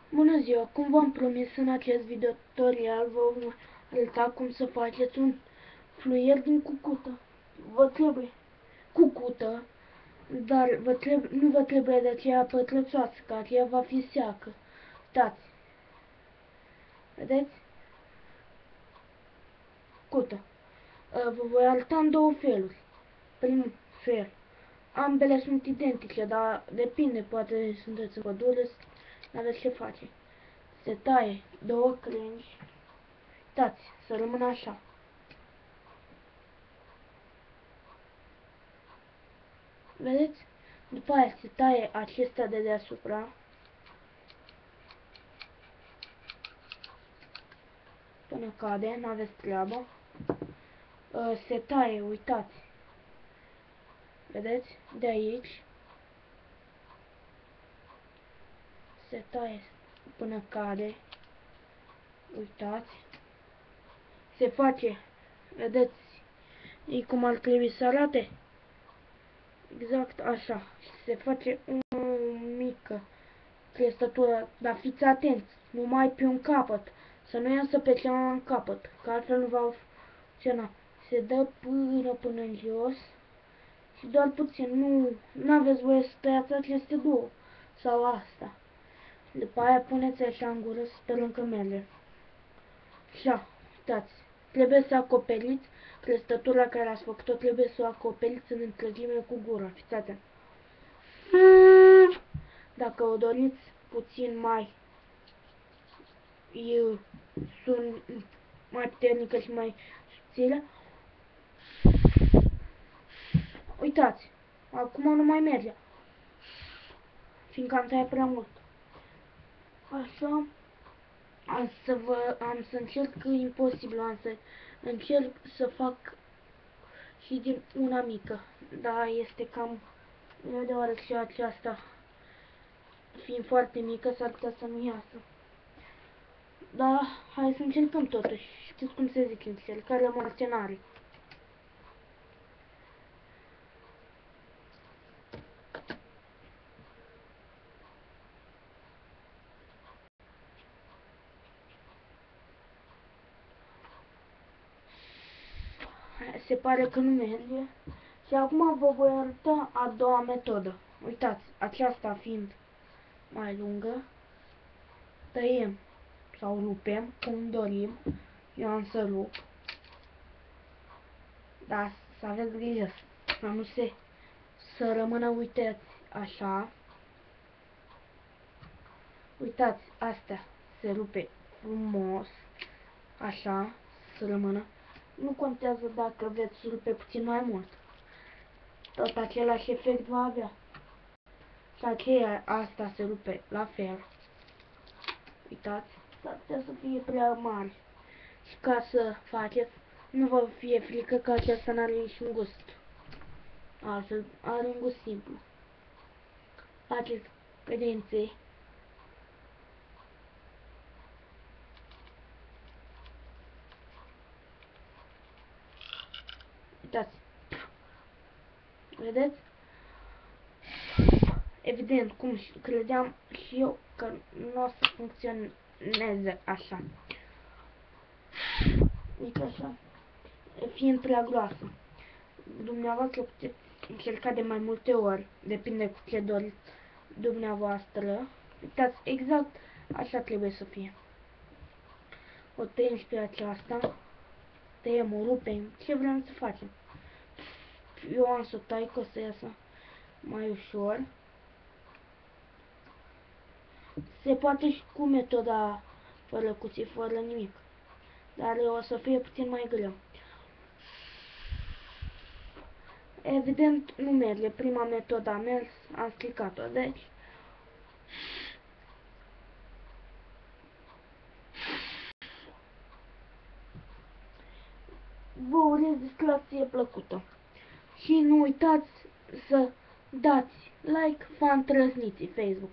Bună ziua! Cum v-am promis, în acest video tutorial vă vom arăta cum să faceți un fluier din cucută. Vă trebuie cucută, dar nu vă trebuie de aceea pătrățoasă, că aceea va fi seacă. Uitați! Vedeți? Cucută. Vă voi arăta în două feluri. Primul fel. Ambele sunt identice, dar depinde, poate sunteți în pădure, n-aveți ce face. Se taie două crengi. Uitați, să rămână așa. Vedeți? După aia se taie acesta de deasupra. Până cade, n-aveți treabă. Se taie, uitați. Vedeți? De aici. Se taie până cade. Uitați. Se face. Vedeți? E cum ar trebui să arate. Exact așa. Se face o mică crestătură. Dar fiți atenți. Numai pe un capăt. Să nu iasă pe celălalt capăt. Că altfel nu va funcționa. Se dă până în jos. Și doar puțin. Nu aveți voie să tăiați aceste două. Sau asta. După aia puneți așa în gură, pe lângă mele. Așa, uitați. Trebuie să acoperiți crestătura care ați făcut-o, trebuie să o acoperiți în întregime cu gura. Fiți atenți. Dacă o doriți puțin mai sunt mai puternică și mai subțire, uitați. Acum nu mai merge. Fiindcă am tăiat prea mult. Așa. Am să încerc, că e imposibil, am să încerc să fac și din una mică. Da, este cam greu, deoarece aceasta, fiind foarte mică, s-ar putea să nu iasă. Da, hai să încercăm totuși. Știți cum se zice, încercarea marționare. Se pare că nu merge. Și acum vă voi arăta a doua metodă. Uitați, aceasta fiind mai lungă, tăiem sau rupem, cum dorim. Eu am să rup. Dar să aveți grijă să rămână, uitați, așa. Uitați, astea se rupe frumos, așa, să rămână. Nu contează dacă veți rupe puțin mai mult. Tot același efect va avea. Și aceea, asta se rupe la fel. Uitați, s-ar putea să fie prea mare. Și ca să faceți, nu vă fie frică că aceasta n-are niciun gust. Altfel, are un gust simplu. Faceți credinței. Uitați. Vedeți? Evident, cum credeam și eu că nu o să funcționeze așa. Uite așa. Fiind prea groasă. Dumneavoastră puteți încerca de mai multe ori. Depinde cu ce doriți dumneavoastră. Uitați, exact așa trebuie să fie. O tăiem și pe aceasta. Tăiem, o rupem. Ce vrem să facem? Eu am să o tai, că o să iasă mai ușor. Se poate și cu metoda fără cuțit, fără nimic. Dar o să fie puțin mai greu. Evident nu merge. Prima metodă a mers, am stricat-o. Deci vă urez distracție plăcută. Și nu uitați să dați like fan Trăsniții Facebook.